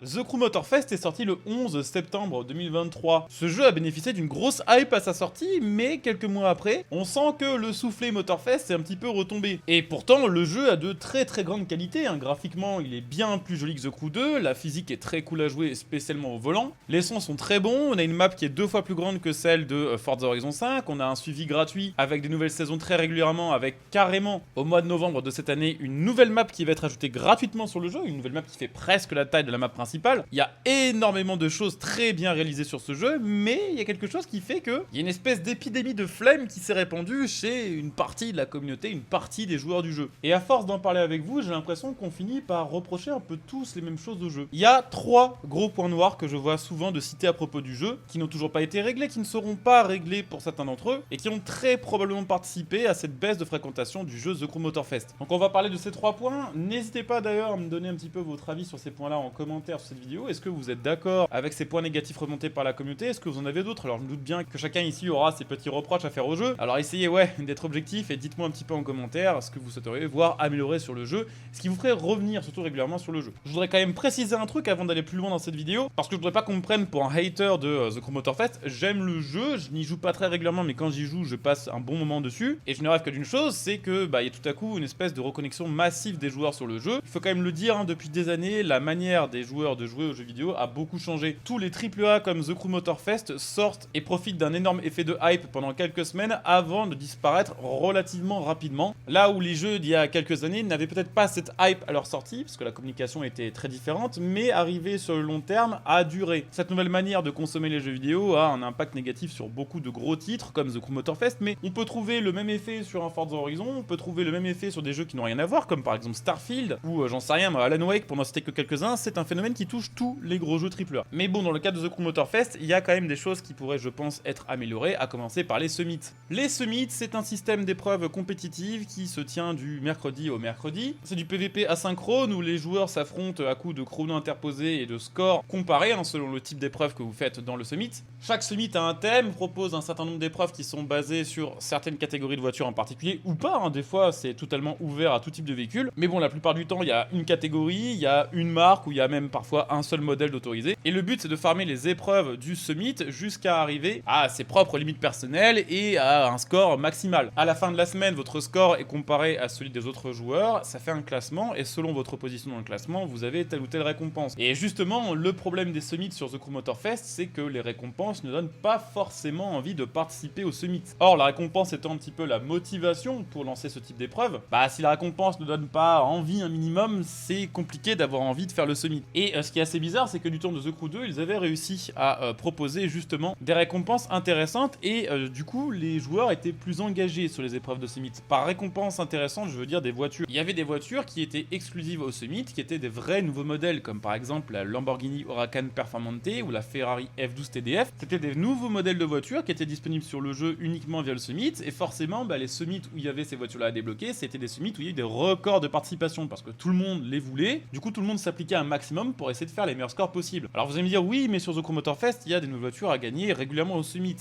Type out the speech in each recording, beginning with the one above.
The Crew Motorfest est sorti le 11 septembre 2023. Ce jeu a bénéficié d'une grosse hype à sa sortie, mais quelques mois après, on sent que le soufflet Motorfest est un petit peu retombé. Et pourtant, le jeu a de très grandes qualités, hein. Graphiquement, il est bien plus joli que The Crew 2, la physique est très cool à jouer, spécialement au volant. Les sons sont très bons, on a une map qui est 2 fois plus grande que celle de Forza Horizon 5, on a un suivi gratuit avec des nouvelles saisons très régulièrement, avec carrément, au mois de novembre de cette année, une nouvelle map qui va être ajoutée gratuitement sur le jeu, une nouvelle map qui fait presque la taille de la map principale. Il y a énormément de choses très bien réalisées sur ce jeu, mais il y a quelque chose qui fait qu'il y a une espèce d'épidémie de flemme qui s'est répandue chez une partie de la communauté, une partie des joueurs du jeu. Et à force d'en parler avec vous, j'ai l'impression qu'on finit par reprocher un peu tous les mêmes choses au jeu. Il y a 3 gros points noirs que je vois souvent de citer à propos du jeu, qui n'ont toujours pas été réglés, qui ne seront pas réglés pour certains d'entre eux, et qui ont très probablement participé à cette baisse de fréquentation du jeu The Crew Motorfest. Donc on va parler de ces 3 points. N'hésitez pas d'ailleurs à me donner un petit peu votre avis sur ces points-là en commentaire sur cette vidéo. Est-ce que vous êtes d'accord avec ces points négatifs remontés par la communauté? Est-ce que vous en avez d'autres? Alors je me doute bien que chacun ici aura ses petits reproches à faire au jeu. Alors essayez d'être objectif et dites-moi un petit peu en commentaire ce que vous souhaiteriez voir améliorer sur le jeu, ce qui vous ferait revenir surtout régulièrement sur le jeu. Je voudrais quand même préciser un truc avant d'aller plus loin dans cette vidéo, parce que je voudrais pas qu'on me prenne pour un hater de The Crew Motorfest. J'aime le jeu, je n'y joue pas très régulièrement, mais quand j'y joue, je passe un bon moment dessus. Et je ne rêve que d'une chose, c'est que il y a tout à coup une espèce de reconnexion massive des joueurs sur le jeu. Il faut quand même le dire, hein, depuis des années, la manière des joueurs de jouer aux jeux vidéo a beaucoup changé. Tous les AAA comme The Crew Motorfest sortent et profitent d'un énorme effet de hype pendant quelques semaines avant de disparaître relativement rapidement. Là où les jeux d'il y a quelques années n'avaient peut-être pas cette hype à leur sortie, parce que la communication était très différente, mais arriver sur le long terme a duré. Cette nouvelle manière de consommer les jeux vidéo a un impact négatif sur beaucoup de gros titres comme The Crew Motorfest, mais on peut trouver le même effet sur un Forza Horizon, on peut trouver le même effet sur des jeux qui n'ont rien à voir, comme par exemple Starfield, ou j'en sais rien, Alan Wake, pour n'en citer que quelques-uns. C'est un phénomène qui touche tous les gros jeux AAA. Mais bon, dans le cas de The Crew Motorfest, il y a quand même des choses qui pourraient, je pense, être améliorées, à commencer par les summits. Les summits, c'est un système d'épreuves compétitives qui se tient du mercredi au mercredi. C'est du PVP asynchrone où les joueurs s'affrontent à coups de chrono interposés et de scores comparés, hein, selon le type d'épreuve que vous faites dans le summit. Chaque summit a un thème, propose un certain nombre d'épreuves qui sont basées sur certaines catégories de voitures en particulier, ou pas, hein, des fois c'est totalement ouvert à tout type de véhicule. Mais bon, la plupart du temps, il y a une catégorie, il y a une marque, ou il y a même parfois un seul modèle d'autorisé. Et le but, c'est de farmer les épreuves du summit jusqu'à arriver à ses propres limites personnelles et à un score maximal. À la fin de la semaine, votre score est comparé à celui des autres joueurs, ça fait un classement, et selon votre position dans le classement, vous avez telle ou telle récompense. Et justement, le problème des summits sur The Crew Motorfest, c'est que les récompenses ne donnent pas forcément envie de participer au summit. Or, la récompense étant un petit peu la motivation pour lancer ce type d'épreuve, si la récompense ne donne pas envie un minimum, c'est compliqué d'avoir envie de faire le summit. Et ce qui est assez bizarre, c'est que du temps de The Crew 2, ils avaient réussi à proposer justement des récompenses intéressantes, et du coup, les joueurs étaient plus engagés sur les épreuves de summit. Par récompense intéressante, je veux dire des voitures. Il y avait des voitures qui étaient exclusives au summit, qui étaient des vrais nouveaux modèles, comme par exemple la Lamborghini Huracan Performante ou la Ferrari F12 TDF. C'était des nouveaux modèles de voitures qui étaient disponibles sur le jeu uniquement via le summit, et forcément, les summits où il y avait ces voitures-là à débloquer, c'était des summits où il y a eu des records de participation, parce que tout le monde les voulait. Du coup, tout le monde s'appliquait un maximum pour essayer de faire les meilleurs scores possibles. Alors vous allez me dire, oui, mais sur The Crew Motorfest, il y a des nouvelles voitures à gagner régulièrement au summit.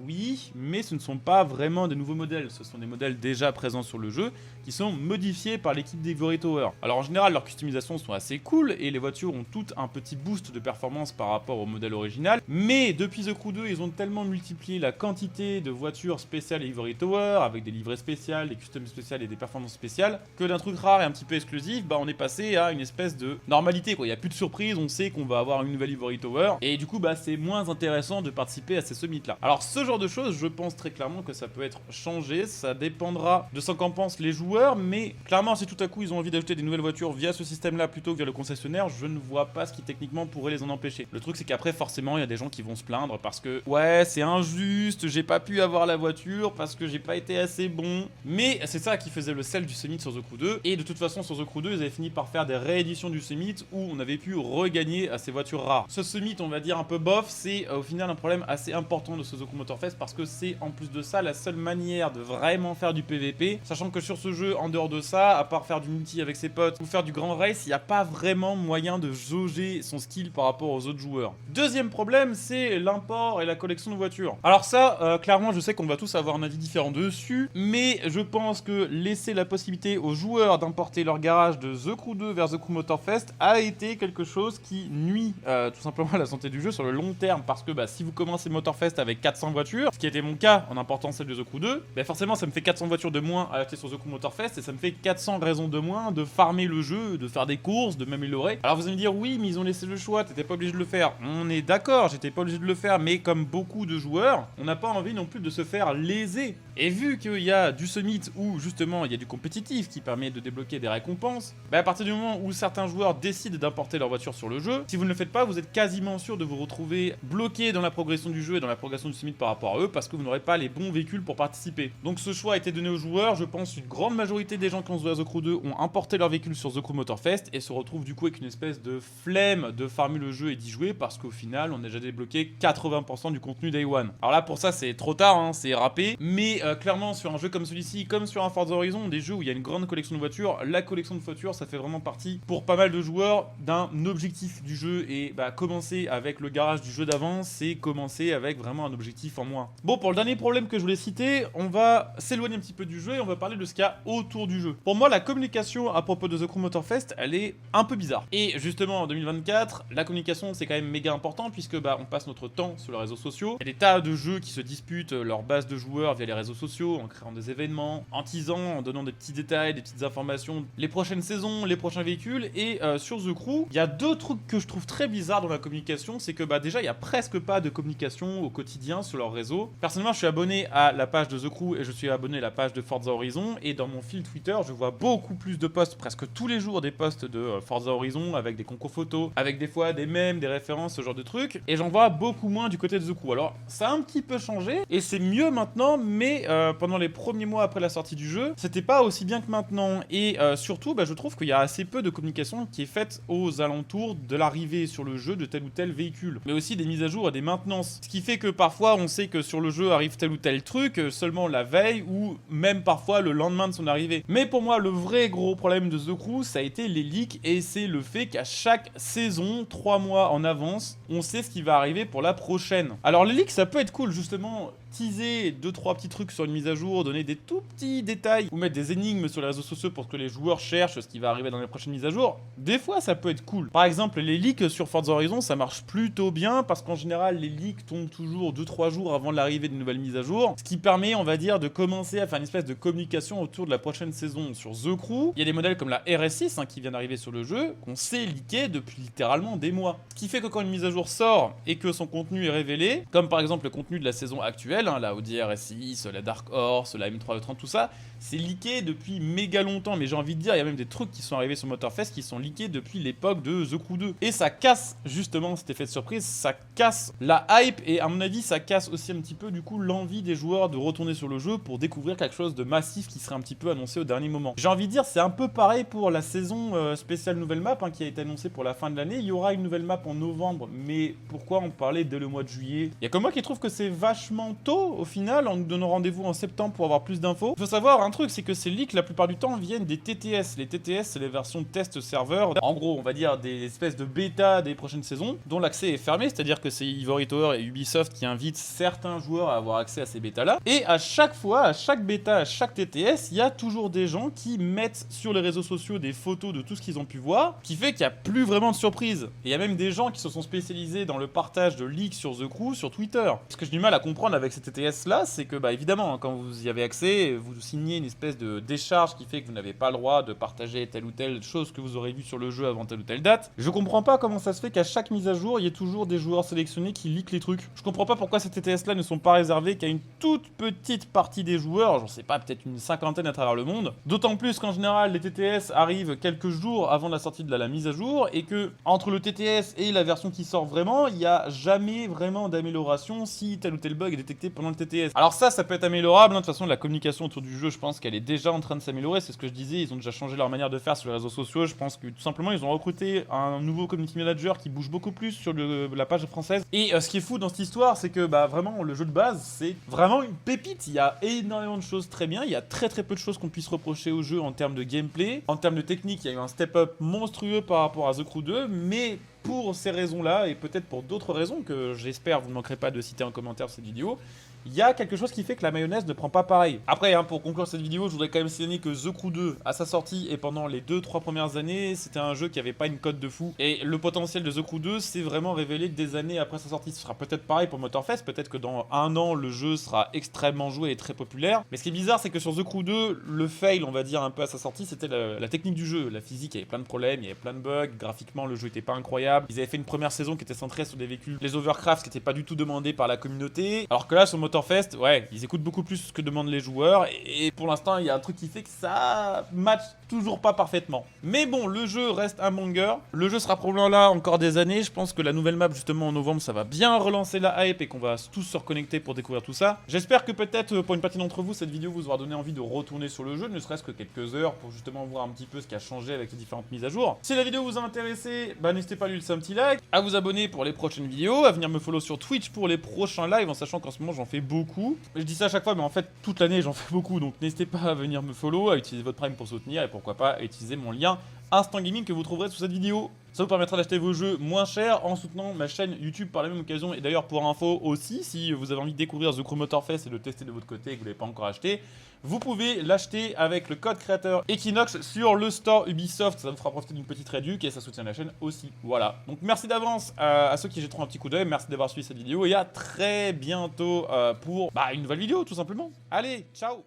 Oui, mais ce ne sont pas vraiment des nouveaux modèles, ce sont des modèles déjà présents sur le jeu, qui sont modifiés par l'équipe d'Ivory Tower. Alors en général, leurs customisations sont assez cool, et les voitures ont toutes un petit boost de performance par rapport au modèle original, mais depuis The Crew 2, ils ont tellement multiplié la quantité de voitures spéciales Ivory Tower, avec des livrets spéciales, des customs spéciales et des performances spéciales, que d'un truc rare et un petit peu exclusif, on est passé à une espèce de normalité, quoi. Il n'y a plus de surprise, on sait qu'on va avoir une nouvelle Ivory Tower, et du coup, c'est moins intéressant de participer à ces summits-là. Alors ce genre de choses, je pense très clairement que ça peut être changé, ça dépendra de ce qu'en pensent les joueurs, mais clairement, si tout à coup ils ont envie d'ajouter des nouvelles voitures via ce système-là plutôt que via le concessionnaire, je ne vois pas ce qui techniquement pourrait les en empêcher. Le truc, c'est qu'après, forcément, il y a des gens qui vont se plaindre parce que ouais, c'est injuste, j'ai pas pu avoir la voiture parce que j'ai pas été assez bon. Mais c'est ça qui faisait le sel du summit sur The Crew 2, et de toute façon, sur The Crew 2, ils avaient fini par faire des rééditions du summit où on avait pu regagner à ces voitures rares. Ce summit, on va dire un peu bof, c'est au final un problème assez important de ce The Crew Motorfest, parce que c'est en plus de ça la seule manière de vraiment faire du PVP, sachant que sur ce jeu, en dehors de ça, à part faire du multi avec ses potes ou faire du grand race, il n'y a pas vraiment moyen de jauger son skill par rapport aux autres joueurs. Deuxième problème, c'est l'import et la collection de voitures. Alors ça, clairement, je sais qu'on va tous avoir un avis différent dessus, mais je pense que laisser la possibilité aux joueurs d'importer leur garage de The Crew 2 vers The Crew Motorfest a été quelque chose qui nuit tout simplement à la santé du jeu sur le long terme, parce que si vous commencez Motorfest avec 400 voitures, ce qui était mon cas en important celle de The Crew 2, forcément ça me fait 400 voitures de moins à acheter sur The Crew Motorfest, et ça me fait 400 raisons de moins de farmer le jeu, de faire des courses, de m'améliorer. Alors vous allez me dire, oui, mais ils ont laissé le choix, t'étais pas obligé de le faire. On est d'accord, j'étais pas obligé de le faire, mais comme beaucoup de joueurs, on n'a pas envie non plus de se faire léser. Et vu qu'il y a du Summit où justement il y a du compétitif qui permet de débloquer des récompenses, à partir du moment où certains joueurs décident d'importer leur voiture sur le jeu, si vous ne le faites pas, vous êtes quasiment sûr de vous retrouver bloqué dans la progression du jeu et dans la progression du Summit par rapport à eux, parce que vous n'aurez pas les bons véhicules pour participer. Donc ce choix a été donné aux joueurs. Je pense une grande majorité des gens qui ont joué à The Crew 2 ont importé leur véhicule sur The Crew Motorfest et se retrouvent du coup avec une espèce de flemme de farmer le jeu et d'y jouer, parce qu'au final on a déjà débloqué 80% du contenu Day One. Alors là pour ça c'est trop tard, hein, c'est râpé, mais clairement sur un jeu comme celui-ci, comme sur un Forza Horizon, des jeux où il y a une grande collection de voitures, la collection de voitures ça fait vraiment partie pour pas mal de joueurs d'un objectif du jeu, et commencer avec le garage du jeu d'avant, c'est commencer avec vraiment un objectif en moins. Bon, pour le dernier problème que je voulais citer, on va s'éloigner un petit peu du jeu et on va parler de ce qu'il y a autour du jeu. Pour moi, la communication à propos de The Crew Motorfest, elle est un peu bizarre. Et justement, en 2024, la communication, c'est quand même méga important, puisque on passe notre temps sur les réseaux sociaux. Il y a des tas de jeux qui se disputent leur base de joueurs via les réseaux sociaux, en créant des événements, en teasant, en donnant des petits détails, des petites informations, les prochaines saisons, les prochains véhicules. Et sur The Crew, il y a deux trucs que je trouve très bizarres dans la communication. C'est que déjà, il y a presque pas de communication au quotidien sur leur réseau. Personnellement, je suis abonné à la page de The Crew et je suis abonné à la page de Forza Horizon, et dans mon fil Twitter, je vois beaucoup plus de posts, presque tous les jours des posts de Forza Horizon avec des concours photos, avec des fois des mèmes, des références, ce genre de trucs, et j'en vois beaucoup moins du côté de The Crew. Alors, ça a un petit peu changé et c'est mieux maintenant, mais pendant les premiers mois après la sortie du jeu, c'était pas aussi bien que maintenant, et surtout, je trouve qu'il y a assez peu de communication qui est faite aux alentours de l'arrivée sur le jeu de tel ou tel véhicule, mais aussi des mises à jour et des maintenances, ce qui fait que parfois on sait que sur le jeu arrive tel ou tel truc seulement la veille ou même parfois le lendemain de son arrivée. Mais pour moi, le vrai gros problème de The Crew, ça a été les leaks, et c'est le fait qu'à chaque saison, 3 mois en avance, on sait ce qui va arriver pour la prochaine. Alors les leaks, ça peut être cool, justement, teaser 2-3 petits trucs sur une mise à jour, donner des tout petits détails, ou mettre des énigmes sur les réseaux sociaux pour que les joueurs cherchent ce qui va arriver dans les prochaines mises à jour. Des fois, ça peut être cool. Par exemple, les leaks sur Forza Horizon, ça marche plutôt bien, parce qu'en général, les leaks tombent toujours 2-3 jours avant l'arrivée d'une nouvelle mise à jour, ce qui permet, on va dire, de commencer à faire une espèce de communication autour de la prochaine saison. Sur The Crew, il y a des modèles comme la RS6 qui vient d'arriver sur le jeu, qu'on sait leaker depuis littéralement des mois. Ce qui fait que quand une mise à jour sort et que son contenu est révélé, comme par exemple le contenu de la saison actuelle, la Audi RS6, la Dark Horse, la M3 E30, tout ça, c'est leaké depuis méga longtemps. Mais j'ai envie de dire, il y a même des trucs qui sont arrivés sur Motorfest qui sont leakés depuis l'époque de The Crew 2. Et ça casse justement cet effet de surprise, ça casse la hype, et à mon avis, ça casse aussi un petit peu du coup l'envie des joueurs de retourner sur le jeu pour découvrir quelque chose de massif qui serait un petit peu annoncé au dernier moment. J'ai envie de dire, c'est un peu pareil pour la saison spéciale nouvelle map qui a été annoncée pour la fin de l'année. Il y aura une nouvelle map en novembre, mais pourquoi en parler dès le mois de juillet? Il y a que moi qui trouve que c'est vachement tôt au final, en nous donnant rendez-vous en septembre pour avoir plus d'infos. Il faut savoir un truc, c'est que ces leaks la plupart du temps viennent des TTS. Les TTS, c'est les versions de test serveur. En gros, on va dire des espèces de bêta des prochaines saisons, dont l'accès est fermé, c'est-à-dire que c'est Ivory Tower et Ubisoft qui invitent certains joueurs à avoir accès à ces bêtas-là. Et à chaque fois, à chaque bêta, à chaque TTS, il y a toujours des gens qui mettent sur les réseaux sociaux des photos de tout ce qu'ils ont pu voir, qui fait qu'il n'y a plus vraiment de surprise. Et il y a même des gens qui se sont spécialisés dans le partage de leaks sur The Crew sur Twitter. Ce que j'ai du mal à comprendre avec ces TTS-là, c'est que, évidemment, quand vous y avez accès, vous signez une espèce de décharge qui fait que vous n'avez pas le droit de partager telle ou telle chose que vous aurez vue sur le jeu avant telle ou telle date. Je comprends pas comment ça se fait qu'à chaque mise à jour, il y ait toujours des joueurs sélectionnés qui leakent les trucs. Je comprends pas pourquoi ces TTS-là ne sont pas réservés qu'à une toute petite partie des joueurs, j'en sais pas, peut-être une cinquantaine à travers le monde. D'autant plus qu'en général, les TTS arrivent quelques jours avant la sortie de la mise à jour, et que entre le TTS et la version qui sort vraiment, il n'y a jamais vraiment d'amélioration si tel ou tel bug est détecté pendant le TTS. Alors ça peut être améliorable, de toute façon la communication autour du jeu, je pense qu'elle est déjà en train de s'améliorer, c'est ce que je disais, ils ont déjà changé leur manière de faire sur les réseaux sociaux. Je pense que tout simplement ils ont recruté un nouveau community manager qui bouge beaucoup plus sur la page française. Et ce qui est fou dans cette histoire, c'est que vraiment le jeu de base, c'est vraiment une pépite. Il y a énormément de choses très bien, il y a très peu de choses qu'on puisse reprocher au jeu en termes de gameplay. En termes de technique, il y a eu un step-up monstrueux par rapport à The Crew 2, mais pour ces raisons-là, et peut-être pour d'autres raisons que j'espère vous ne manquerez pas de citer en commentaire cette vidéo, il y a quelque chose qui fait que la mayonnaise ne prend pas pareil. Après, hein, pour conclure cette vidéo, je voudrais quand même signaler que The Crew 2, à sa sortie et pendant les 2-3 premières années, c'était un jeu qui avait pas une cote de fou. Et le potentiel de The Crew 2 s'est vraiment révélé des années après sa sortie. Ce sera peut-être pareil pour Motorfest, peut-être que dans un an, le jeu sera extrêmement joué et très populaire. Mais ce qui est bizarre, c'est que sur The Crew 2, le fail, on va dire, un peu à sa sortie, c'était la technique du jeu. La physique, il y avait plein de problèmes, il y avait plein de bugs, graphiquement, le jeu était pas incroyable. Ils avaient fait une première saison qui était centrée sur des véhicules, les Overcraft, qui n'étaient pas du tout demandés par la communauté. Alors que là, sur Motorfest, ouais, ils écoutent beaucoup plus ce que demandent les joueurs. Et pour l'instant, il y a un truc qui fait que ça match toujours pas parfaitement. Mais bon, le jeu reste un banger. Le jeu sera probablement là encore des années. Je pense que la nouvelle map, justement, en novembre, ça va bien relancer la hype et qu'on va tous se reconnecter pour découvrir tout ça. J'espère que peut-être, pour une partie d'entre vous, cette vidéo vous aura donné envie de retourner sur le jeu, ne serait-ce que quelques heures, pour justement voir un petit peu ce qui a changé avec les différentes mises à jour. Si la vidéo vous a intéressé, bah n'hésitez pas à lui laisser un petit like, à vous abonner pour les prochaines vidéos, à venir me follow sur Twitch pour les prochains lives, en sachant qu'en ce moment j'en fais beaucoup. Je dis ça à chaque fois, mais en fait toute l'année j'en fais beaucoup, donc n'hésitez pas à venir me follow, à utiliser votre Prime pour soutenir, et pourquoi pas à utiliser mon lien Instant Gaming que vous trouverez sous cette vidéo. Ça vous permettra d'acheter vos jeux moins chers en soutenant ma chaîne YouTube par la même occasion. Et d'ailleurs, pour info aussi, si vous avez envie de découvrir The Crew Motorfest et de le tester de votre côté et que vous ne l'avez pas encore acheté, vous pouvez l'acheter avec le code créateur Equinox sur le store Ubisoft. Ça vous fera profiter d'une petite réduc et ça soutient la chaîne aussi. Voilà. Donc merci d'avance à ceux qui jetteront un petit coup d'œil. Merci d'avoir suivi cette vidéo et à très bientôt pour une nouvelle vidéo tout simplement. Allez, ciao!